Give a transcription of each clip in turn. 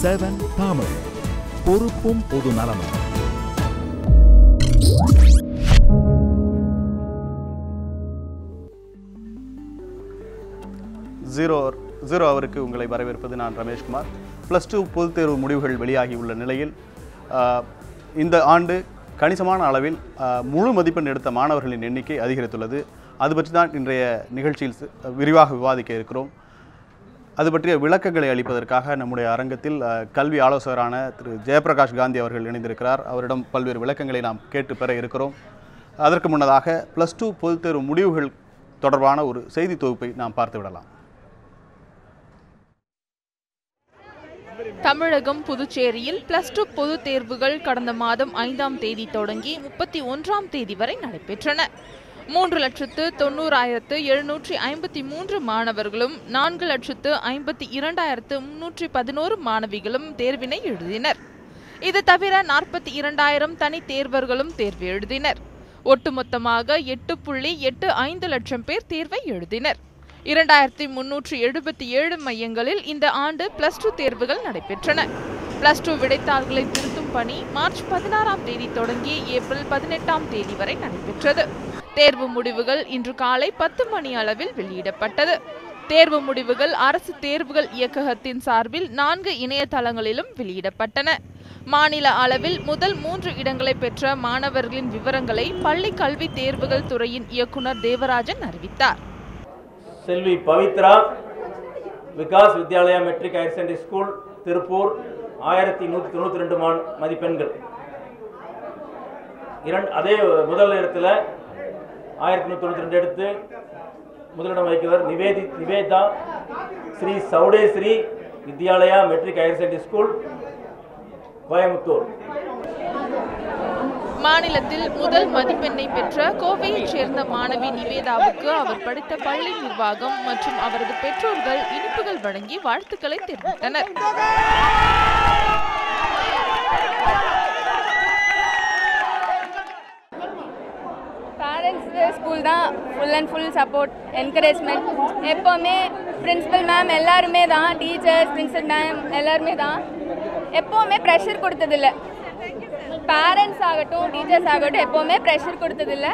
7 தமிழ், பொறுப்பும் பொது நலமும். ஜீரோ அவருக்கு உங்களை வரவேற்பது நான் ரமேஷ்குமார். +2 பொதுத் தேர்வு முடிவுகள் வெளியாகியுள்ள நிலையில் இந்த ஆண்டு கணிசமான அளவில் முழு மதிப்பெண் எடுத்த மாணவர்களின் எண்ணிக்கை அதிகரித்துள்ளது. அது பற்றி தான் இன்றைய நிகழ்ச்சியில் விரிவாக விவாதிக்க இருக்கிறோம். அது பற்றிய விளக்கங்களை அளிப்பதற்காக நம்முடைய அரங்கத்தில் கல்வி ஆலோசகரான திரு ஜெயபிரகாஷ் காந்தி அவர்கள் இணைந்திருக்கிறார். அவரிடம் பல்வேறு விளக்கங்களை நாம் கேட்டு பெற இருக்கிறோம். அதற்கு முன்னதாக +2 பொதுத் தேர்வு முடிவுகள் தொடர்பான ஒரு செய்தி தொகுப்பை நாம் பார்த்து விடலாம். தமிழகம் புதுச்சேரியில் +2 பொதுத் தேர்வுகள் கடந்த மாதம் 5ஆம் தேதி தொடங்கி 31ஆம் தேதி வரை நடைபெற்றன. 3,90,753 மாணவர்களும் 4,52,311 மாணவிகளும் தேர்வினை எழுதினர். இது தவிர 42,000 தனி தேர்வர்களும் தேர்வு எழுதினர். ஒட்டுமொத்தமாக 8.85 லட்சம் பேர் தேர்வை எழுதினர். 2,377 மையங்களில் இந்த ஆண்டு +2 தேர்வுகள் நடைபெற்றன. +2 விடைத்தாள்களை திருத்தும் பணி மார்ச் 16ஆம் தேதி தொடங்கி ஏப்ரல் 18ஆம் தேதி வரை நடைபெற்றது. தேர்வு முடிவுகள் இன்று காலை 10 மணி அளவில் வெளியிடப்பட்டது. தேர்வு முடிவுகள் அரசு தேர்வுகள் இயக்ககத்தின் சார்பில் 4 இணையதளங்களிலும் வெளியிடப்பட்டன. மாநில அளவில் முதல் 3 இடங்களை பெற்ற மாணவர்களின் விவரங்களை பள்ளி கல்வி தேர்வுகள் துறையின் இயக்குனர் தேவராஜன் அறிவித்தார். செல்வி Pavithra, Vikas Vidyalaya matric higher secondary school, Tiruppur, 1192 மதிப்பெண்கள். அதே முதல் இடத்துல 1192 எடுத்து முதலிடம் வகிக்கிறவர் Nivetha, Sri Sowdeswari Vidyalaya matric higher secondary school, Coimbatore. மாநிலத்தில் முதல் மதிப்பெண்ணை பெற்ற கோவையைச் சேர்ந்த மாணவி நிவேதாவுக்கு அவர் படித்த பள்ளி நிர்வாகம் மற்றும் அவரது பெற்றோர்கள் இனிப்புகள் வழங்கி வாழ்த்துக்களை தெரிவித்தனர். ஸ்கூல் தான் full and full support, encouragement. எப்போவுமே பிரின்சிபல் மேம் எல்லாருமே தான், டீச்சர்ஸ், பிரின்சிபல் மேம் எல்லாருமே தான். எப்போவுமே ப்ரெஷர் கொடுத்ததில்லை. பேரண்ட்ஸ் ஆகட்டும், டீச்சர்ஸ் ஆகட்டும், எப்போவுமே ப்ரெஷர் கொடுத்ததில்லை.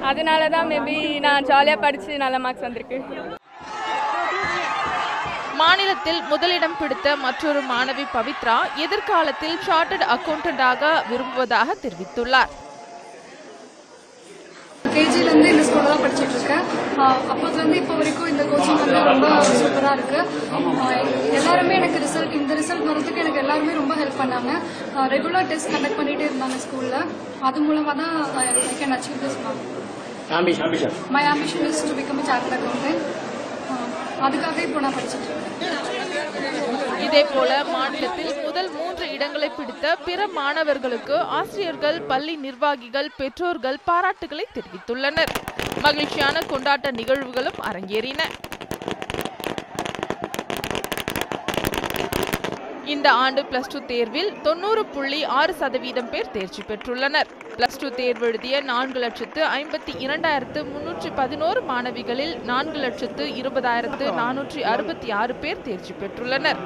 அதனால தான் மேபி நான் ஜாலியாக படித்து நல்ல மார்க்ஸ் வந்திருக்கு. மாநிலத்தில் முதலிடம் பிடித்த மற்றொரு மாணவி பவித்ரா எதிர்காலத்தில் சார்ட்டர்ட் அக்கவுண்டண்டாக விரும்புவதாக தெரிவித்துள்ளார். கேஜிலேருந்து இந்த ஸ்கூலில் தான் படிச்சுட்டு இருக்கேன். அப்போதுலேருந்து இப்போ வரைக்கும் இந்த கோச்சிங் வந்து ரொம்ப சூப்பராக இருக்குது. எல்லாருமே எனக்கு இந்த ரிசல்ட் வரதுக்கு எனக்கு எல்லாருமே ரொம்ப ஹெல்ப் பண்ணாங்க. ரெகுலர் டெஸ்ட் கண்டக்ட் பண்ணிகிட்டே இருந்தாங்க ஸ்கூலில். அது மூலமாக தான் I can achieve this mark. My ambition is to become a chartered accountant. அதுக்காக இப்போ நான் படிச்சுட்டு இருக்கேன். இதேபோல மாநிலத்தில் முதல் 3 இடங்களை பிடித்த பிற மாணவர்களுக்கு ஆசிரியர்கள், பள்ளி நிர்வாகிகள், பெற்றோர்கள் பாராட்டுகளை தெரிவித்துள்ளனர். மகிழ்ச்சியான கொண்டாட்ட நிகழ்வுகளும் அரங்கேறின. இந்த ஆண்டு +2 தேர்வில் 90.6% பேர் தேர்ச்சி பெற்றுள்ளனர். +2 தேர்வு எழுதிய 4,52,311 மாணவிகளில் 4,20,466 பேர் தேர்ச்சி பெற்றுள்ளனர்.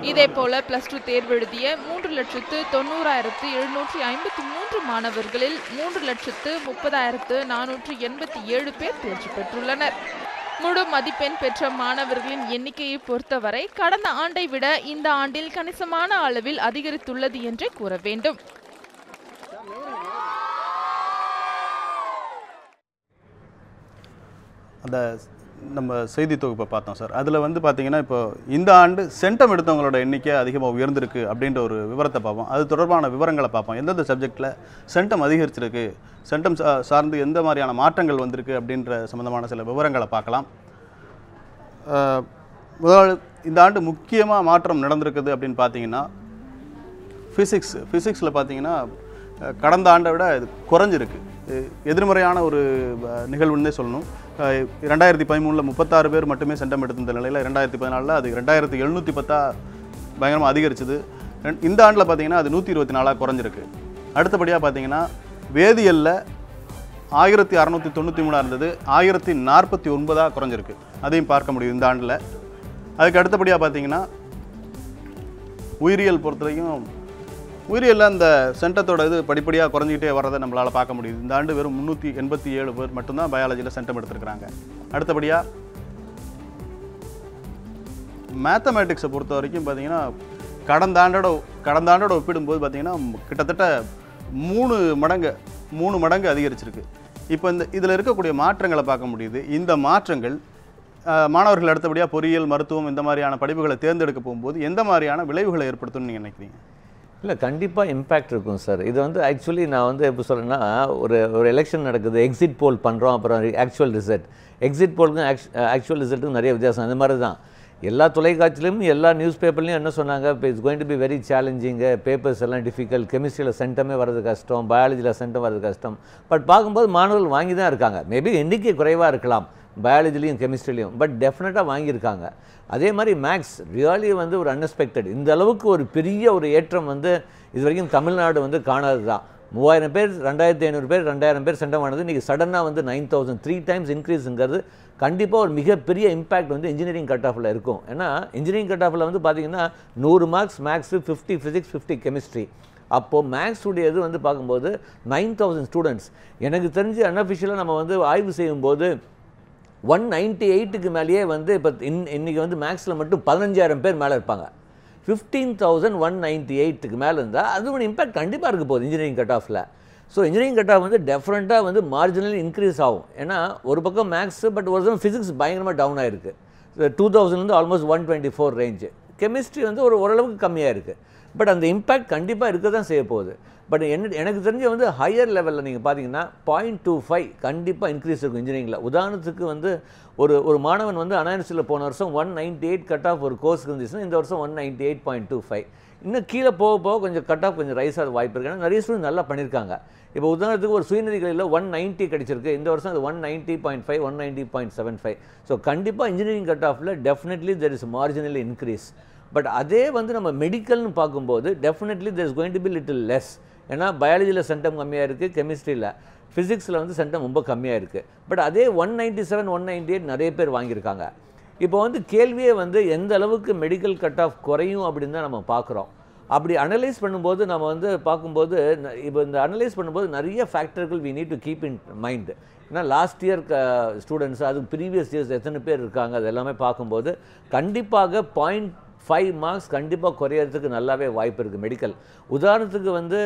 இதேபோல +2 தேர்வு எழுதிய 3,90,753 மாணவர்களில் 3,30,487 பேர் தேர்ச்சி பெற்றுள்ளனர். முழு மதிப்பெண் பெற்ற மாணவர்களின் எண்ணிக்கையை பொறுத்தவரை கடந்த ஆண்டை விட இந்த ஆண்டில் கணிசமான அளவில் அதிகரித்துள்ளது என்றே கூற வேண்டும். அந்த நம்ம செய்தி தொகுப்பை பார்த்தோம் சார். அதில் பார்த்தீங்கன்னா இப்போ இந்த ஆண்டு சென்டம் எடுத்தவங்களோட எண்ணிக்கை அதிகமாக உயர்ந்திருக்கு அப்படின்ற ஒரு விவரத்தை பார்ப்போம். அது தொடர்பான விவரங்களை பார்ப்போம். எந்தெந்த சப்ஜெக்டில் சென்டம் அதிகரிச்சிருக்கு, சென்டம் சார்ந்து எந்த மாதிரியான மாற்றங்கள் வந்திருக்கு அப்படின்ற சம்மந்தமான சில விவரங்களை பார்க்கலாம். முதல் இந்த ஆண்டு முக்கியமாக மாற்றம் நடந்திருக்குது அப்படின்னு பார்த்தீங்கன்னா ஃபிசிக்ஸில் பார்த்தீங்கன்னா கடந்த ஆண்டை விட இது குறைஞ்சிருக்கு. எதிர்மறையான ஒரு நிகழ்வுன்னே சொல்லணும். 2013 36 பேர் மட்டுமே சென்டம் எடுத்திருந்த நிலையில் 2014 அது 2710 பயங்கரமாக அதிகரிச்சது. இந்த ஆண்டில் பார்த்தீங்கன்னா அது 124 குறைஞ்சிருக்கு. அடுத்தபடியாக பார்த்தீங்கன்னா வேதியியலில் 1693 இருந்தது, 1049 குறைஞ்சிருக்கு. அதையும் பார்க்க முடியும் இந்த ஆண்டில். அதுக்கு அடுத்தபடியாக பார்த்தீங்கன்னா உயிரியல் பொறுத்த வரைக்கும் உயிரியலில் அந்த சென்டத்தோட இது படிப்படியாக குறைஞ்சிக்கிட்டே வர்றதை நம்மளால் பார்க்க முடியுது. இந்த ஆண்டு வெறும் 387 பேர் மட்டும்தான் பயாலஜியில் சென்டம் எடுத்திருக்கிறாங்க. அடுத்தபடியாக மேத்தமேட்டிக்ஸை பொறுத்த வரைக்கும் பார்த்தீங்கன்னா கடந்த ஆண்டோட ஒப்பிடும்போது பார்த்தீங்கன்னா கிட்டத்தட்ட 3 மடங்கு அதிகரிச்சிருக்கு. இப்போ இதில் இருக்கக்கூடிய மாற்றங்களை பார்க்க முடியுது. இந்த மாற்றங்கள் மாணவர்கள் அடுத்தபடியாக பொறியியல், மருத்துவம் இந்த மாதிரியான படிப்புகளை தேர்ந்தெடுக்க போகும்போது எந்த மாதிரியான விளைவுகளை ஏற்படுத்தும்னு நீங்கள் நினைக்கிறீங்க? இல்லை, கண்டிப்பாக இம்பேக்ட் இருக்கும் சார். இது வந்து ஆக்சுவலி நான் வந்து எப்படி சொல்கிறேன்னா, ஒரு எலெக்ஷன் நடக்குது, எக்ஸிட் போல் பண்ணுறோம், அப்புறம் ஆக்சுவல் ரிசல்ட். எக்ஸிட் போலுக்கும் ஆக்சுவல் ரிசல்ட்டுக்கும் நிறைய வித்தியாசம். அந்த மாதிரி தான் எல்லா தொலைக்காட்சியிலும் எல்லா நியூஸ் பேப்பர்லையும் என்ன சொன்னாங்க, இப்போ it's going to be very challenging, papers எல்லாம் டிஃபிகல்ட், கெமிஸ்ட்ரியில் சென்டமே வர்றது கஷ்டம், பயாலஜியில் சென்டம் வர்றது கஷ்டம். பட் பார்க்கும்போது மாணவர்கள் வாங்கி தான் இருக்காங்க. மேபி எண்ணிக்கை குறைவாக இருக்கலாம் பயாலஜிலையும் கெமிஸ்ட்ரிலையும், பட் டெஃபினட்டாக வாங்கியிருக்காங்க. அதே மாதிரி மேக்ஸ் ரியலி வந்து ஒரு அன்எக்ஸ்பெக்டட், இந்த அளவுக்கு ஒரு பெரிய ஒரு ஏற்றம் வந்து இது வரைக்கும் தமிழ்நாடு வந்து காணாது தான். 3000 பேர் 2500 பேர் 2000 பேர் சென்டம் ஆனது, இன்றைக்கி சடனாக வந்து 9000 3 டைம்ஸ் இன்க்ரீஸுங்கிறது கண்டிப்பாக ஒரு மிகப்பெரிய இம்பேக்ட் வந்து இன்ஜினியரிங் கட் ஆஃபில் இருக்கும். ஏன்னா இன்ஜினியரிங் கட் ஆஃபில் வந்து பார்த்திங்கன்னா 100 மார்க்ஸ் மேக்ஸு, 50 ஃபிசிக்ஸ், 50 கெமிஸ்ட்ரி. அப்போது மேக்ஸ் உடையது வந்து பார்க்கும்போது 9000 ஸ்டூடெண்ட்ஸ். எனக்கு தெரிஞ்சு அன்அஃபிஷியலாக நம்ம வந்து ஆய்வு செய்யும்போது 198க்கு மேலேயே வந்து இப்போ இன்றைக்கி வந்து மேக்ஸில் மட்டும் 15000 பேர் மேலே இருப்பாங்க. 15,198க்கு மேலே இருந்தால் அது ஒரு இம்பேக்ட் கண்டிப்பாக இருக்க போகுது இன்ஜினியரிங் கட் ஆஃபில். ஸோ இன்ஜினியரிங் கட் ஆஃப் வந்து டெஃபரெண்ட்டாக வந்து மார்ஜினலி இன்க்ரீஸ் ஆகும். ஏன்னா ஒரு பக்கம் மேக்ஸு, பட் ஒரு பக்கம் ஃபிசிக்ஸ் பயங்கரமாக டவுன் ஆகிருக்கு. 2000 ஆல்மோஸ்ட் 124 ரேஞ்சு. கெமிஸ்ட்ரி வந்து ஓரளவுக்கு கம்மியாக இருக்குது. பட் அந்த இம்பேக்ட் கண்டிப்பாக இருக்க தான் செய்ய போகுது. பட் எனக்கு தெரிஞ்ச வந்து ஹையர் லெவலில் நீங்கள் பார்த்தீங்கன்னா 0.25 கண்டிப்பாக இன்க்ரீஸ் இருக்கும் இன்ஜினியரிங்கில். உதாரணத்துக்கு வந்து ஒரு மாணவன் வந்து அனாலிசிஸில் போன வருஷம் 198 கட் ஆஃப் ஒரு கோர்ஸுக்கு இருந்துச்சுன்னா இந்த வருஷம் 198.25. இன்னும் கீழே போக போக கொஞ்சம் கட் ஆஃப் கொஞ்சம் ரைஸ் ஆக வாய்ப்பு இருக்குது. ஏன்னா நிறைய ஸ்டூடெண்ட் நல்லா பண்ணியிருக்காங்க. இப்போ உதாரணத்துக்கு ஒரு சுயநிதி கல்வியில் 190 கிடச்சிருக்கு, இந்த வருஷம் அது 190.5, 190.75. ஸோ கண்டிப்பாக இன்ஜினியரிங் கட் ஆஃபில் definitely there is marginally increase. But அதே வந்து நம்ம மெடிக்கல்னு பார்க்கும்போது definitely there is going to be little less. ஏன்னா பயாலஜியில் சென்டம் கம்மியாக இருக்குது, கெமிஸ்ட்ரியில், ஃபிசிக்ஸில் வந்து சென்டம் ரொம்ப கம்மியாக இருக்குது. பட் அதே 197, 198 நிறைய பேர் வாங்கியிருக்காங்க. இப்போ வந்து கேள்வியே வந்து எந்த அளவுக்கு மெடிக்கல் கட் ஆஃப் குறையும் அப்படின்னு தான் நம்ம பார்க்குறோம். அப்படி அனலைஸ் பண்ணும்போது நம்ம வந்து பார்க்கும்போது இப்போ இந்த அனலைஸ் பண்ணும்போது நிறைய ஃபேக்டர்கள் we need to keep in mind. ஏன்னா லாஸ்ட் இயர் ஸ்டூடெண்ட்ஸ், அதுக்கு ப்ரீவியஸ் இயர்ஸ் எத்தனை பேர் இருக்காங்க, அது எல்லாமே பார்க்கும்போது கண்டிப்பாக 0.5 மார்க்ஸ் கண்டிப்பாக குறையிறதுக்கு நல்லாவே வாய்ப்பு இருக்குது மெடிக்கல். உதாரணத்துக்கு வந்து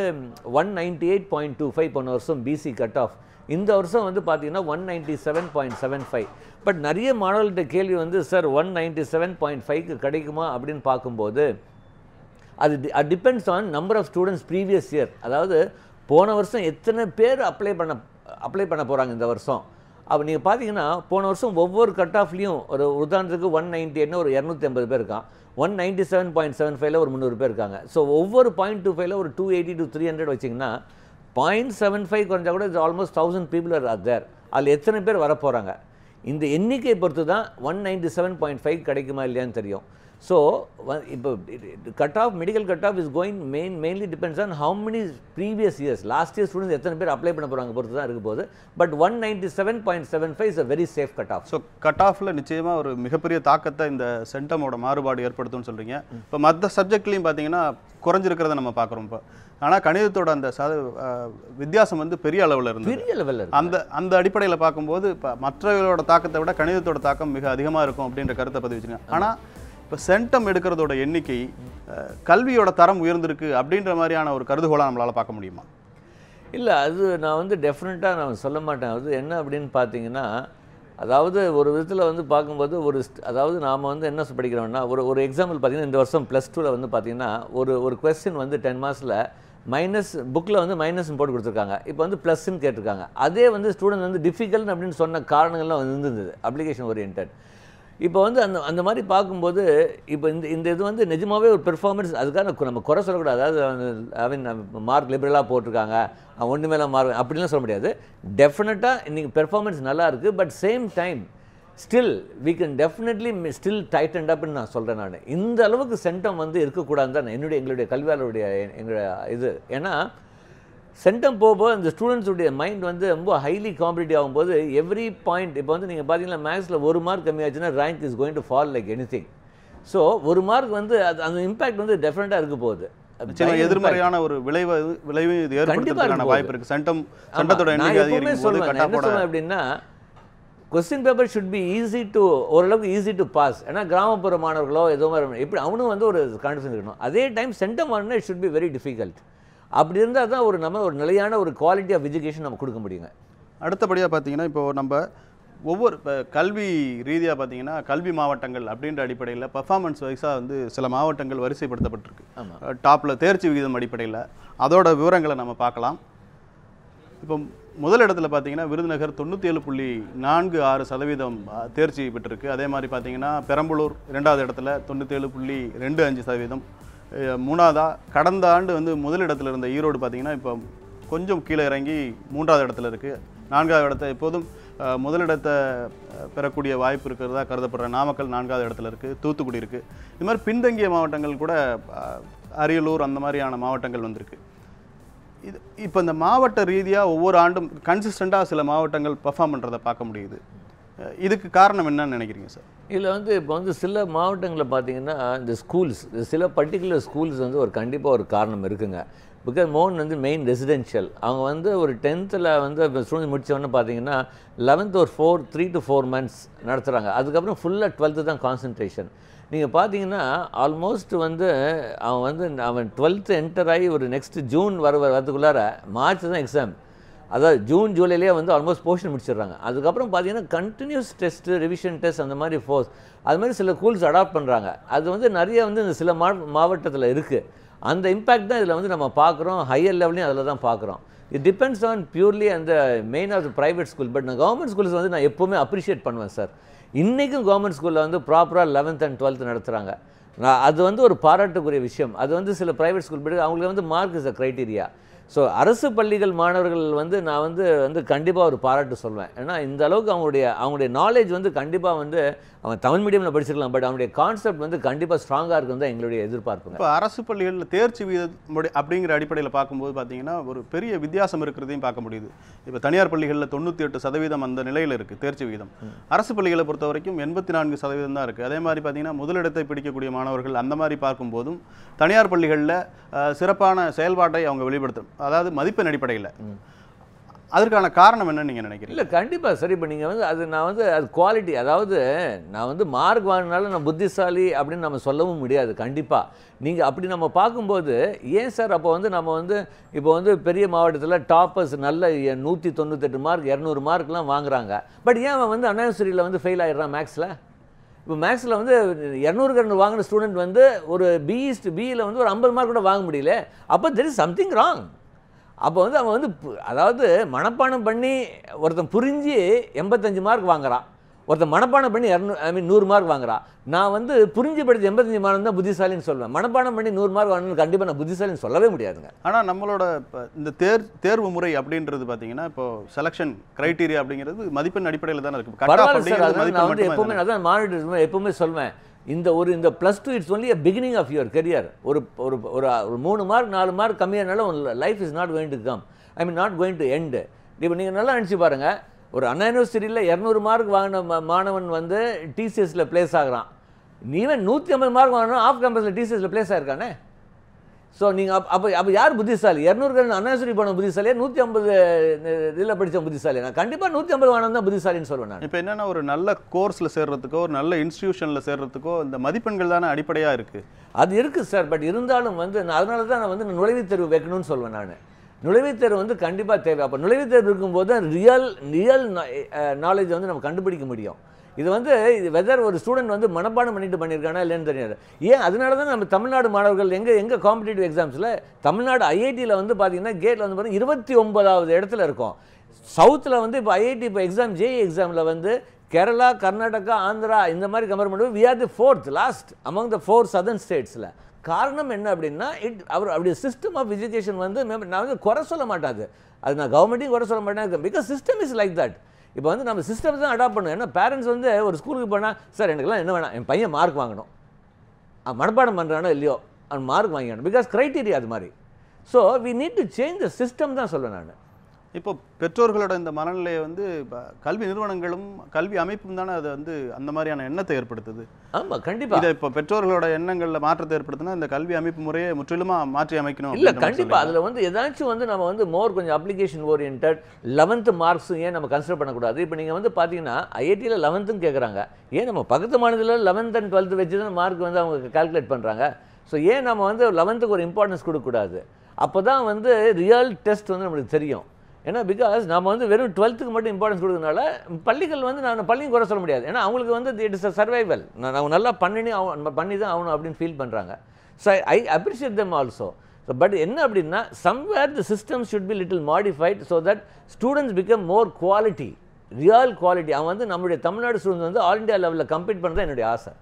198.25 போன வருஷம் பிசி கட் ஆஃப், இந்த வருஷம் வந்து பார்த்தீங்கன்னா 197.75. பட் நிறைய மாணவர்கள்ட்ட கேள்வி வந்து சார் 197.5க்கு கிடைக்குமா அப்படின்னு பார்க்கும்போது அது depends on number of students previous year. அதாவது போன வருஷம் எத்தனை பேர் அப்ளை பண்ண போகிறாங்க இந்த வருஷம். அப்போ நீங்கள் பார்த்தீங்கன்னா போன வருஷம் ஒவ்வொரு கட் ஆஃப்லேயும் ஒரு உதாரணத்துக்கு 198 ஒரு 250 பேர் இருக்கான், 197.75 ஒரு 300 பேர் இருக்காங்க. ஸோ ஒவ்வொரு 0.25 ஒரு 280 to 300 வச்சிங்கன்னா 0.75 குறைஞ்சா கூட இது ஆல்மோஸ்ட் 1000 பீப்புள் ஆர் தேர். அதில் எத்தனை பேர் வரப்போகிறாங்க இந்த எண்ணிக்கை பொறுத்து தான் 197.5 கிடைக்குமா இல்லையான்னு தெரியும். ஸோ இப்போ cut off medical cut off is going mainly depends on how many previous years, last year students எத்தனை பேர் அப்ளை பண்ண போகிறாங்க பொறுத்து தான் இருக்க போகுது. But 197.75 is a very safe cut off. So cut ஆஃபில் நிச்சயமாக ஒரு மிகப்பெரிய தாக்கத்தை இந்த சென்டமோட மாறுபாடு ஏற்படுத்தும்னு சொல்கிறீங்க. இப்போ மற்ற சப்ஜெக்ட்லேயும் பார்த்தீங்கன்னா குறைஞ்சிருக்கிறத நம்ம பார்க்குறோம். இப்போ ஆனால் கணிதத்தோட அந்த வித்தியாசம் வந்து பெரிய அளவில் இருந்தது. அந்த அடிப்படையில் பார்க்கும்போது இப்போ மற்றவர்களோட தாக்கத்தை விட கணிதத்தோட தாக்கம் மிக அதிகமாக இருக்கும் அப்படின்ற கருத்தை பதிவு வச்சுருக்கேன். ஆனால் இப்போ சென்டம் எடுக்கிறதோட எண்ணிக்கை கல்வியோட தரம் உயர்ந்திருக்கு அப்படின்ற மாதிரியான ஒரு கருதுகோளாக நம்மளால் பார்க்க முடியுமா? இல்லை, அது நான் வந்து டெஃபினட்டாக நான் சொல்ல மாட்டேன். அது என்ன அப்படின்னு பார்த்தீங்கன்னா, அதாவது ஒரு விதத்தில் வந்து பார்க்கும்போது அதாவது நாம் வந்து என்ன படிக்கிறோம்னா ஒரு எக்ஸாம்பிள் பார்த்தீங்கன்னா இந்த வருஷம் +2ல் வந்து பார்த்தீங்கன்னா ஒரு கொஸ்டின் வந்து 10 மார்க்ஸில் மைனஸ் புக்கில் வந்து மைனஸ்ன்னு போட்டு கொடுத்துருக்காங்க, இப்போ வந்து ப்ளஸ்ன்னு கேட்டிருக்காங்க. அதே வந்து ஸ்டூடெண்ட் வந்து டிஃபிகல்ட் அப்படின்னு சொன்ன காரணங்கள்லாம் வந்து இருந்தது அப்ளிகேஷன் ஓரியன்ட். இப்போ வந்து அந்த மாதிரி பார்க்கும்போது இப்போ இந்த இது வந்து நிஜமாகவே ஒரு பெர்ஃபார்மன்ஸ், அதுக்காக நம்ம குறை சொல்லக்கூடாது. அதாவது மார்க் லிபரலாக போட்டிருக்காங்க, ஒன்று மேலே மார்க் அப்படிலாம் சொல்ல முடியாது. டெஃபினட்டாக இன்றைக்கி பெர்ஃபார்மன்ஸ் நல்லா இருக்குது. But same time still we can definitely still tighten அப்னு நான் சொல்கிறேன். நான் இந்த அளவுக்கு சென்டம் வந்து இருக்கக்கூடாதுன்னு தான் எங்களுடைய கல்வியாளருடைய எங்களுடைய இது. ஏன்னா சென்டம் போகும்போது அந்த ஸ்டூடெண்ட்ஸுடைய மைண்ட் வந்து ரொம்ப ஹைலி காம்படிட்டிவ் ஆகும்போது எவ்ரி பாயிண்ட் இப்போ வந்து நீங்கள் பார்த்தீங்கன்னா மேக்ஸில் 1 மார்க் கம்மியாச்சுன்னா rank is going to fall like anything. So ஒரு மார்க் வந்து அந்த இம்பேக்ட் வந்து டெஃபினட்டாக இருக்க போகுது. எதிர்மறையான ஒரு விளைவு இது ஏற்படுத்துறதுக்கான வாய்ப்பு இருக்கு. சட்டத்தோட எண்ணிக்கை அதிகரிக்கும் போது கட்டாப்போட அப்படின்னா question paper should be easy to ஓரளவுக்கு ஈஸி டு பாஸ். ஏன்னா கிராமப்புற மாணவர்களோ ஏதோ மாதிரி எப்படி அவனும் வந்து ஒரு கான்ஃபிடன்ஸ் இருக்கணும். அதே டைம் சென்டம் ஆனா it should be very difficult. அப்படி இருந்தால் தான் நம்ம ஒரு நிலையான ஒரு குவாலிட்டி ஆஃப் எஜுகேஷன் நம்ம கொடுக்க முடியுங்க. அடுத்தபடியாக பார்த்தீங்கன்னா இப்போ நம்ம ஒவ்வொரு கல்வி ரீதியாக பார்த்தீங்கன்னா கல்வி மாவட்டங்கள் அப்படின்ற அடிப்படையில் பர்ஃபார்மன்ஸ் வைஸாக வந்து சில மாவட்டங்கள் வரிசைப்படுத்தப்பட்டிருக்கு. டாப்பில் தேர்ச்சி விகிதம் அடிப்படையில் அதோட விவரங்களை நம்ம பார்க்கலாம். இப்போ முதல் இடத்துல பார்த்தீங்கன்னா விருதுநகர் 97.46% தேர்ச்சி பெற்றிருக்கு. அதே மாதிரி பார்த்தீங்கன்னா பெரம்பலூர் 2வது இடத்துல 97.25%. மூணாவதாக கடந்த ஆண்டு வந்து முதலிடத்தில் இருந்த ஈரோடு பார்த்தீங்கன்னா இப்போ கொஞ்சம் கீழே இறங்கி 3வது இடத்துல இருக்குது. 4வது இடத்தை எப்போதும் முதலிடத்தை பெறக்கூடிய வாய்ப்பு இருக்கிறதா கருதப்படுற நாமக்கல் 4வது இடத்துல இருக்குது. தூத்துக்குடி இருக்குது. இது மாதிரி பின்தங்கிய மாவட்டங்கள் கூட அரியலூர் அந்த மாதிரியான மாவட்டங்கள் வந்திருக்கு. இது இப்போ இந்த மாவட்ட ரீதியாக ஒவ்வொரு ஆண்டும் கன்சிஸ்டண்ட்டாக சில மாவட்டங்கள் பர்ஃபார்ம் பண்ணுறதை பார்க்க முடியுது. இதுக்கு காரணம் என்னன்னு நினைக்கிறீங்க சார்? இதில் வந்து இப்போ வந்து சில மாவட்டங்களில் பார்த்தீங்கன்னா இந்த ஸ்கூல்ஸ் சில பர்டிகுலர் ஸ்கூல்ஸ் வந்து ஒரு கண்டிப்பாக ஒரு காரணம் இருக்குங்க. பிகாஸ் மோன் வந்து மெயின் ரெசிடென்ஷியல். அவங்க வந்து ஒரு 10th வந்து ஸ்டூடெண்ட் முடித்தவொடனே பார்த்தீங்கன்னா 11th ஒரு 3 to 4 months நடத்துகிறாங்க. அதுக்கப்புறம் ஃபுல்லாக 12th தான் கான்சன்ட்ரேஷன். நீங்கள் பார்த்தீங்கன்னா ஆல்மோஸ்ட் வந்து அவன் 12th என்டர் ஆகி ஒரு நெக்ஸ்ட் ஜூன் வரதுக்குள்ளார மார்ச் தான் எக்ஸாம். அதாவது ஜூன் ஜூலைலேயே வந்து ஆல்மோஸ்ட் போர்ஷன் முடிச்சிடுறாங்க. அதுக்கப்புறம் பார்த்தீங்கன்னா கண்டினியூஸ் டெஸ்ட்டு ரிவிஷன் டெஸ்ட் அந்த மாதிரி அது மாதிரி சில ஸ்கூல்ஸ் அடாப்ட் பண்ணுறாங்க. அது வந்து நிறைய வந்து இந்த சில மாவட்டத்தில் இருக்குது. அந்த இம்பேக்ட் தான் இதில் வந்து நம்ம பார்க்குறோம். ஹையர் லெவலையும் அதில் தான் பார்க்குறோம். இட் டிபெண்ட்ஸ் ஆன் பியூர்லி அந்த main of the private school. But நான் கவர்மெண்ட் ஸ்கூல்ஸ் வந்து நான் எப்போவுமே அப்ரிஷியேட் பண்ணுவேன் சார். இன்றைக்கும் கவர்மெண்ட் ஸ்கூலில் வந்து ப்ராப்பராக 11th and 12th நடத்துகிறாங்க. அது வந்து ஒரு பாராட்டுக்குரிய விஷயம். அது வந்து சில ப்ரைவேட் ஸ்கூல் படி அவங்களுக்கு வந்து mark is a criteria. So அரசு பள்ளிகள் மாணவர்கள் வந்து நான் வந்து கண்டிப்பாக ஒரு பாராட்டு சொல்வேன். ஏன்னா இந்த அளவுக்கு அவங்களுடைய நாலேஜ் வந்து கண்டிப்பாக வந்து அவன் தமிழ் மீடியமில் படிச்சிருக்கலாம். பட் அவனுடைய கான்செப்ட் வந்து கண்டிப்பாக ஸ்ட்ராங்காக இருக்குன்னு தான் எங்களுடைய எதிர்பார்ப்புங்க. இப்போ அரசு பள்ளிகளில் தேர்ச்சி வீதம் அப்படிங்கிற அடிப்படையில் பார்க்கும்போது பார்த்தீங்கன்னா ஒரு பெரிய வித்தியாசம் இருக்கிறதையும் பார்க்க முடியுது. இப்போ தனியார் பள்ளிகளில் 98% அந்த நிலையில் இருக்குது தேர்ச்சி வீதம். அரசு பள்ளிகளை பொறுத்த வரைக்கும் 84% தான் இருக்குது. அதே மாதிரி பார்த்தீங்கன்னா முதலிடத்தை பிடிக்கக்கூடிய மாணவர்கள் அந்த மாதிரி பார்க்கும்போதும் தனியார் பள்ளிகளில் சிறப்பான செயல்பாட்டை அவங்க வெளிப்படுத்தும். அதாவது மதிப்பெண் அடிப்படையில். அதற்கான காரணம் என்னன்னு நீங்கள் நினைக்கிறீங்க? இல்லை கண்டிப்பாக சரி. இப்போ நீங்கள் வந்து அது குவாலிட்டி. அதாவது நான் வந்து மார்க் வாங்கினாலும் நான் புத்திசாலி அப்படின்னு நம்ம சொல்லவும் முடியாது. கண்டிப்பாக நீங்கள் அப்படி நம்ம பார்க்கும்போது ஏன் சார் அப்போ வந்து நம்ம வந்து இப்போ வந்து பெரிய மாவட்டத்தில் டாப்பர்ஸ் நல்ல 198 மார்க் 200 மார்க்லாம் வாங்குறாங்க. பட் ஏன் அவன் வந்து அன்யூனிவர்சிட்டியில் வந்து ஃபெயில் ஆகிடுறான் மேக்ஸில்? இப்போ மேக்ஸில் வந்து 200 வாங்கின ஸ்டூடெண்ட் வந்து ஒரு பியில் வந்து ஒரு 50 மார்க் கூட வாங்க முடியல. அப்போ தெர் இஸ் சம்திங் ராங். அப்போ வந்து அவன் வந்து அதாவது மனப்பாடம் பண்ணி ஒருத்தன் புரிஞ்சு 85 மார்க் வாங்குறான். ஒருத்தன் மனப்பாடம் பண்ணி 100 மார்க் வாங்குறான். நான் வந்து புரிஞ்சு படித்து 85 மார்க் தான் புத்திசாலின்னு சொல்லுவேன். மனப்பாடம் பண்ணி 100 மார்க் வாங்கணும்னு கண்டிப்பாக நான் புத்திசாலின்னு சொல்லவே முடியாதுங்க. ஆனால் நம்மளோட இந்த தேர்வு முறை அப்படின்றது பார்த்தீங்கன்னா இப்போ செலெக்ஷன் கிரைட்டீரியா அப்படிங்கிறது மதிப்பெண் அடிப்படையில் தானே இருக்குது. நான் வந்து எப்பவுமே அதான் மாநில எப்பவுமே சொல்வேன். இந்த +2 it's only a beginning of your career. ஒரு 3 மார்க் 4 மார்க் கம்மியானாலும் life is not going to come. I mean not going to end. இப்போ நீங்கள் நல்லா நினச்சி பாருங்கள். ஒரு அண்ணா யூனிவர்சிட்டியில் 200 மார்க் வாங்கின மாணவன் வந்து டிசிஎஸில் பிளேஸ் ஆகிறான். நீவன் 150 மார்க் வாங்கினா ஆஃப் கேம்பஸில் டிசிஎஸில் பிளேஸ் ஆகிருக்கானே. ஸோ நீங்கள் அப்போ யார் புத்திசாலி? 200 அண்ணா யூனிவர்சிட்டி போன புத்திசாலியா 150 இதில் படித்த புத்திசாலியா? நான் கண்டிப்பாக 150 வாங்கினா தான் புத்திசாலின்னு சொல்லுவேன் நான். இப்போ என்னென்னா ஒரு நல்ல கோர்ஸில் சேர்றதுக்கோ ஒரு நல்ல இன்ஸ்டிடியூஷனில் சேர்றதுக்கோ இந்த மதிப்பெண்கள் தானே அடிப்படையாக இருக்குது. அது இருக்குது சார். பட் இருந்தாலும் வந்து அதனால தான் நான் வந்து நுழைவுத் தேர்வு வைக்கணும்னு சொல்வேன் நான். நுழைவுத் தேர்வு வந்து கண்டிப்பாக தேவை. அப்போ நுழைவுத் தேர்வு இருக்கும்போது ரியல் நாலேஜ் வந்து நம்ம கண்டுபிடிக்க முடியும். இது வந்து வெதர் ஒரு ஸ்டூடெண்ட் வந்து மனப்பாடம் பண்ணியிருக்கானா இல்லைன்னு தெரியாது. ஏன் அதனால தான் நம்ம தமிழ்நாடு மாணவர்கள் எங்கே காம்படிட்டிவ் எக்ஸாம்ஸில் தமிழ்நாடு ஐஐடியில் வந்து பார்த்தீங்கன்னா கேட்டில் வந்து பார்த்தீங்கன்னா 29வது இடத்துல இருக்கும். சவுத்தில் வந்து இப்போ ஐஐடி இப்போ எக்ஸாம் ஜேஇ எக்ஸாமில் வந்து கேரளா, கர்நாடகா, ஆந்திரா இந்த மாதிரி கம்பேர் பண்ணும்போது we are the 4th last among the 4 southern ஸ்டேட்ஸில். காரணம் என்ன அப்படின்னா அப்படி சிஸ்டம் ஆஃப் எஜுகேஷன் வந்து நான் வந்து குறை சொல்ல மாட்டாது. அது நான் கவர்மெண்ட்டையும் குறை சொல்ல மாட்டேன். Because system is like that. இப்போ வந்து நம்ம சிஸ்டம் தான் அடாப்ட் பண்ணணும். ஏன்னா பேரண்ட்ஸ் வந்து ஒரு ஸ்கூலுக்கு போனால் சார் எனக்குலாம் என்ன வேணாம், என் பையன் மார்க் வாங்கணும், மனப்பாடம் பண்ணுறானோ இல்லையோ அவன் மார்க் வாங்கிக்கணும். பிகாஸ் க்ரைட்டீரியா அது மாதிரி. So we need to change the system தான் சொல்லுவேன் நான். இப்போ பெற்றோர்களோட இந்த மனநிலையை வந்து கல்வி நிறுவனங்களும் கல்வி அமைப்பும் தானே அது வந்து அந்த மாதிரியான எண்ணத்தை ஏற்படுத்துது. ஆமாம், கண்டிப்பாக. இதை இப்போ பெற்றோர்களோட எண்ணங்களில் மாற்றத்தை ஏற்படுத்தினா இந்த கல்வி அமைப்பு முறையை முற்றிலுமாக மாற்றி அமைக்கணும். இல்லை, கண்டிப்பாக. அதில் வந்து ஏதாச்சும் வந்து நம்ம வந்து கொஞ்சம் அப்ளிகேஷன் ஓரியன்ட் 11th மார்க்ஸ் ஏன் நம்ம கன்சிடர் பண்ணக்கூடாது? இப்போ நீங்கள் வந்து பார்த்தீங்கன்னா ஐஐடியில் 11th கேட்குறாங்க. ஏன் நம்ம பக்கத்து மாநிலத்தில் 11th and 12th வச்சு தான் மார்க் வந்து அவங்க கால்குலேட் பண்ணுறாங்க. ஸோ ஏன் நம்ம வந்து 11th ஒரு இம்பார்ட்டன்ஸ் கொடுக்கக்கூடாது? அப்போ தான் வந்து ரியல் டெஸ்ட் வந்து நம்மளுக்கு தெரியும். ஏன்னா பிகாஸ் நம்ம வந்து வெறும் 12th மட்டும் இம்பார்ட்டன்ஸ் கொடுக்கறதுனால பள்ளிகள் வந்து நான் பள்ளியும் குறை சொல்ல முடியாது. ஏன்னா அவங்களுக்கு வந்து இட் இஸ் அ சர்வைவல். நான் நல்லா பண்ணி தான் ஆகணும் அப்படின்னு ஃபீல் பண்ணுறாங்க. So I appreciate them also. So but என்ன அப்படின்னா somewhere the system should be little modified so that students become more quality, real quality. அவன் வந்து நம்மளுடைய தமிழ்நாடு ஸ்டூடெண்ட்ஸ் வந்து ஆல் இண்டியா லெவலில் கம்பீட் பண்ணுறது என்னுடைய ஆசை.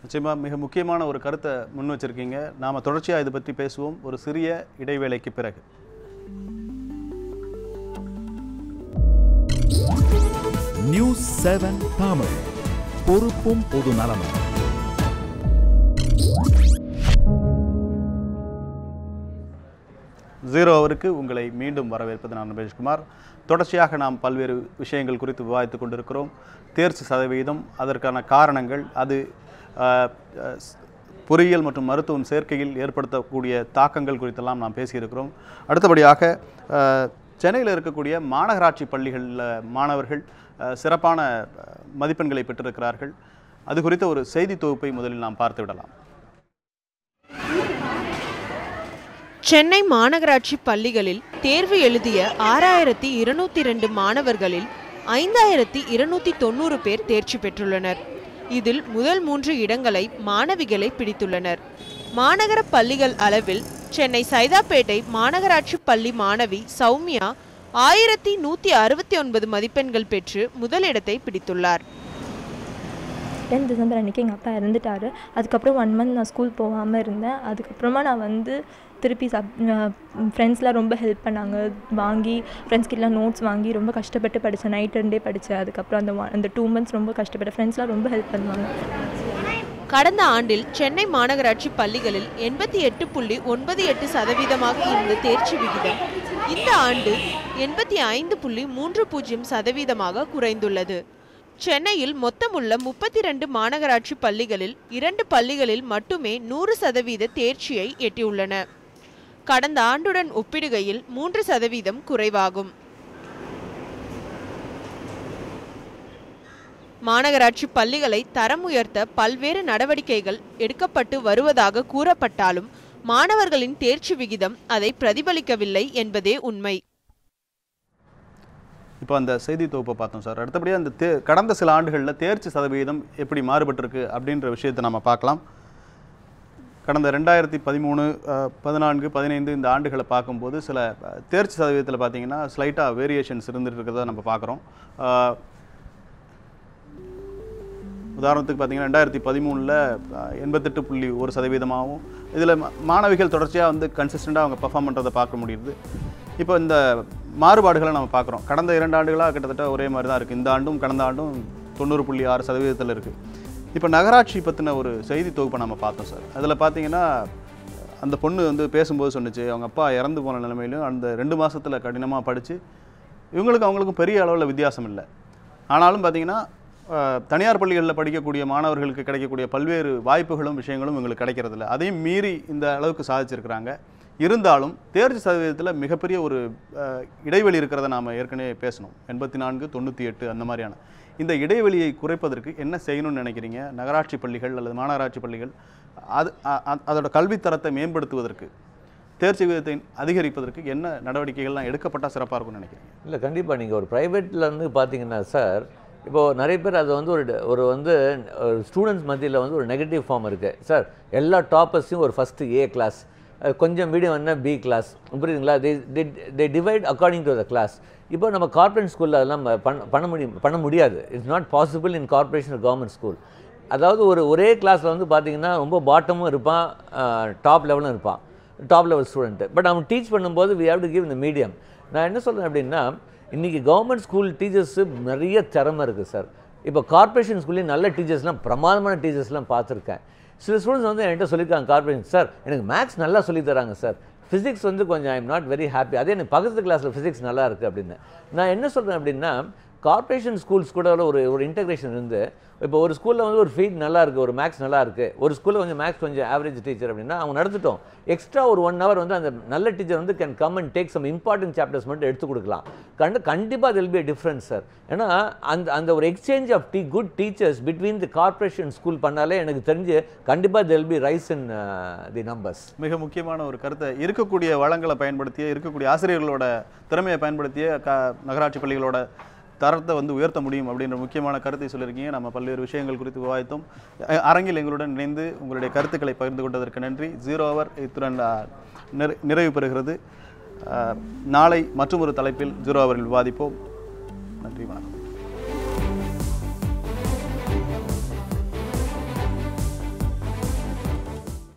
நிச்சயமாக மிக முக்கியமான ஒரு கருத்தை முன் வச்சிருக்கீங்க. நாம் தொடர்ச்சியாக இதை பற்றி பேசுவோம் ஒரு சிறிய இடைவேளைக்கு பிறகு. நியூஸ் 7 தமிழ், பொறுப்பும் பொது நலமும். ஜீரோ அவருக்கு உங்களை மீண்டும் வரவேற்பது நான் ரமேஷ்குமார். தொடர்ச்சியாக நாம் பல்வேறு விஷயங்கள் குறித்து விவாதித்துக் கொண்டிருக்கிறோம். தேர்ச்சி சதவீதம், அதற்கான காரணங்கள், அது பொறியியல் மற்றும் மருத்துவம் சேர்க்கையில் ஏற்படுத்தக்கூடிய தாக்கங்கள் குறித்தெல்லாம் நாம் பேசியிருக்கிறோம். அடுத்தபடியாக சென்னையில் இருக்கக்கூடிய மாநகராட்சி பள்ளிகளில் மாணவர்கள் சிறப்பான மதிப்பெண்களை பெற்றிருக்கிறார்கள். அது குறித்த ஒரு செய்தி தொகுப்பை முதலில் நாம் பார்த்து விடலாம். சென்னை மாநகராட்சி பள்ளிகளில் தேர்வு எழுதிய 6202 மாணவர்களில் 5290 பேர் தேர்ச்சி பெற்றுள்ளனர். இதில் முதல் 3 இடங்களை மாணவிகளை பிடித்துள்ளனர். மாநகர பள்ளிகள் அளவில் சென்னை சைதாப்பேட்டை மாநகராட்சி பள்ளி மாணவி சௌமியா 1169 மதிப்பெண்கள் பெற்று முதலிடத்தை பிடித்துள்ளார். 10 டிசம்பர் அன்றைக்கி எங்கள் அப்பா இறந்துட்டார். அதுக்கப்புறம் 1 மந்த் நான் ஸ்கூல் போகாமல் இருந்தேன். அதுக்கப்புறமா நான் வந்து திருப்பி ஃப்ரெண்ட்ஸ்லாம் ரொம்ப ஹெல்ப் பண்ணாங்க. வாங்கி ஃப்ரெண்ட்ஸ்கிட்டலாம் நோட்ஸ் வாங்கி ரொம்ப கஷ்டப்பட்டு படித்தேன். நைட் அண்டே படித்தேன். அதுக்கப்புறம் அந்த 2 மந்த்ஸ் ரொம்ப கஷ்டப்பட்டேன். ஃப்ரெண்ட்ஸ்லாம் ரொம்ப ஹெல்ப் பண்ணுவாங்க. கடந்த ஆண்டில் சென்னை மாநகராட்சி பள்ளிகளில் 88.98% இருந்த தேர்ச்சி விகிதம் இந்த ஆண்டு 85.30% குறைந்துள்ளது. சென்னையில் மொத்தமுள்ள 32 மாநகராட்சி பள்ளிகளில் 2 பள்ளிகளில் மட்டுமே 100% தேர்ச்சியை எட்டியுள்ளன. கடந்த ஆண்டுடன் ஒப்பிடுகையில் 3% குறைவாகும். மாநகராட்சி பள்ளிகளை தரம் உயர்த்த பல்வேறு நடவடிக்கைகள் எடுக்கப்பட்டு வருவதாக கூறப்பட்டாலும் மாணவர்களின் தேர்ச்சி விகிதம் அதை பிரதிபலிக்கவில்லை என்பதே உண்மை. இப்போ அந்த செய்தி தொகுப்பை பார்த்தோம் சார். அடுத்தபடியாக அந்த கடந்த சில ஆண்டுகளில் தேர்ச்சி சதவீதம் எப்படி மாறுபட்டிருக்கு அப்படின்ற விஷயத்தை நம்ம பார்க்கலாம். கடந்த 2013, 14, 15 இந்த ஆண்டுகளை பார்க்கும்போது சில தேர்ச்சி சதவீதத்தில் பார்த்தீங்கன்னா ஸ்லைட்டாக வேரியேஷன்ஸ் இருந்துட்டு இருக்கிறத நம்ம பார்க்குறோம். உதாரணத்துக்கு பார்த்தீங்கன்னா 2013 88.1%, இதில் மாணவிகள் தொடர்ச்சியாக வந்து கன்சிஸ்டண்ட்டாக அவங்க பெர்ஃபார்ம் பண்ணுறதை பார்க்க முடியுது. இப்போ இந்த மாறுபாடுகளை நம்ம பார்க்குறோம். கடந்த 2 ஆண்டுகளாக கிட்டத்தட்ட ஒரே மாதிரி தான் இருக்குது. இந்த ஆண்டும் கடந்த ஆண்டும் 90.6% இருக்குது. இப்போ நகராட்சி பற்றின ஒரு செய்தி தொகுப்பை நம்ம பார்த்தோம் சார். அதில் பார்த்தீங்கன்னா அந்த பொண்ணு வந்து பேசும்போது சொன்னிச்சு, அவங்க அப்பா இறந்து போன நிலைமையிலும் அந்த 2 மாதத்தில் கடினமாக படித்து அவங்களுக்கும் பெரிய அளவில் வித்தியாசம் இல்லை. ஆனாலும் பார்த்தீங்கன்னா தனியார் பள்ளிகளில் படிக்கக்கூடிய மாணவர்களுக்கு கிடைக்கக்கூடிய பல்வேறு வாய்ப்புகளும் விஷயங்களும் இவங்களுக்கு கிடைக்கிறதில்ல. அதையும் மீறி இந்த அளவுக்கு சாதிச்சிருக்கிறாங்க. இருந்தாலும் தேர்ச்சி சதவீதத்தில் மிகப்பெரிய ஒரு இடைவெளி இருக்கிறத நாம் ஏற்கனவே பேசணும். 84, 98 அந்த மாதிரியான இந்த இடைவெளியை குறைப்பதற்கு என்ன செய்யணும்னு நினைக்கிறீங்க? நகராட்சி பள்ளிகள் அல்லது மாநகராட்சி பள்ளிகள் அதோட கல்வித்தரத்தை மேம்படுத்துவதற்கு, தேர்ச்சி விகிதத்தை அதிகரிப்பதற்கு என்ன நடவடிக்கைகள்லாம் எடுக்கப்பட்டால் சிறப்பாக இருக்கும்னு நினைக்கிறீங்க? இல்லை, கண்டிப்பாக. நீங்கள் ஒரு ப்ரைவேட்டில் வந்து பார்த்தீங்கன்னா சார், இப்போது நிறைய பேர் அது வந்து ஒரு வந்து ஸ்டூடெண்ட்ஸ் மத்தியில் வந்து ஒரு நெகட்டிவ் ஃபார்ம் இருக்குது சார். எல்லா டாப்பர்ஸையும் ஒரு ஃபஸ்ட்டு A கிளாஸ், கொஞ்சம் மீடியம் என்ன B கிளாஸ், புரியுதுங்களா? They divide according to the class. இப்போ நம்ம கார்ப்பரேட் ஸ்கூலில் அதெல்லாம் பண்ண முடியாது. It's not possible in corporation government school. அதாவது ஒரே கிளாஸில் வந்து பார்த்தீங்கன்னா ரொம்ப பாட்டமும் இருப்பான், டாப் லெவலும் இருப்பான், டாப் லெவல் ஸ்டூடெண்ட்டு. பட் அவன் டீச் பண்ணும்போது வி ஹேவ் டு கிவ் இந்த மீடியம். நான் என்ன சொல்கிறேன் அப்படின்னா, இன்றைக்கி கவர்மெண்ட் ஸ்கூல் டீச்சர்ஸு நிறைய திறமை இருக்குது சார். இப்போ கார்ப்பரேஷன் ஸ்கூல்லேயும் நல்ல டீச்சர்ஸ்லாம், பிரமாதமான டீச்சர்ஸ்லாம் பார்த்துருக்கேன். சில ஸ்டூடெண்ட்ஸ் வந்து என்கிட்ட சொல்லியிருக்காங்க, கார்ப்பரேஷன் சார் எனக்கு மேக்ஸ் நல்லா சொல்லி தராங்க சார், ஃபிசிக்ஸ் வந்து கொஞ்சம் I am not very happy. அதே எனக்கு பக்கத்து கிளாஸில் ஃபிசிக்ஸ் நல்லா இருக்குது அப்படின்னு. நான் என்ன சொல்கிறேன் அப்படின்னா, கார்ப்பரேஷன் ஸ்கூல்ஸ் கூட ஒரு இன்டெகிரேஷன் இருந்து, இப்போ ஒரு ஸ்கூலில் வந்து ஒரு ஃபீட் நல்லா இருக்குது, ஒரு மேக்ஸ் நல்லா இருக்குது, ஒரு ஸ்கூலில் கொஞ்சம் மேக்ஸ் கொஞ்சம் ஆவரேஜ் டீச்சர் அப்படின்னா அவங்க நடத்திட்டோம். எக்ஸ்ட்ரா ஒரு 1 hour வந்து அந்த நல்ல டீச்சர் வந்து can come and take some important chapters மட்டும் எடுத்து கொடுக்கலாம். கண்டிப்பாக there'll be a difference sir. ஏன்னா அந்த ஒரு exchange of good teachers between the corporation school பண்ணாலே எனக்கு தெரிஞ்சு கண்டிப்பாக there'll be rise in the numbers. மிக முக்கியமான ஒரு கருத்தை, இருக்கக்கூடிய வளங்களை பயன்படுத்திய, இருக்கக்கூடிய ஆசிரியர்களோட திறமையை பயன்படுத்திய நகராட்சி பள்ளிகளோட தரத்தை வந்து உயர்த்த முடியும் அப்படின்ற முக்கியமான கருத்தை சொல்லியிருக்கீங்க. நம்ம பல்வேறு விஷயங்கள் குறித்து விவாதித்தோம். அரங்கில் எங்களுடன் இணைந்து உங்களுடைய கருத்துக்களை பகிர்ந்து கொண்டதற்கு நன்றி. 0 hour இத்துடன் நிறைவு பெறுகிறது. நாளை மற்றொரு தலைப்பில் 0 hour விவாதிப்போம். நன்றி, வணக்கம்.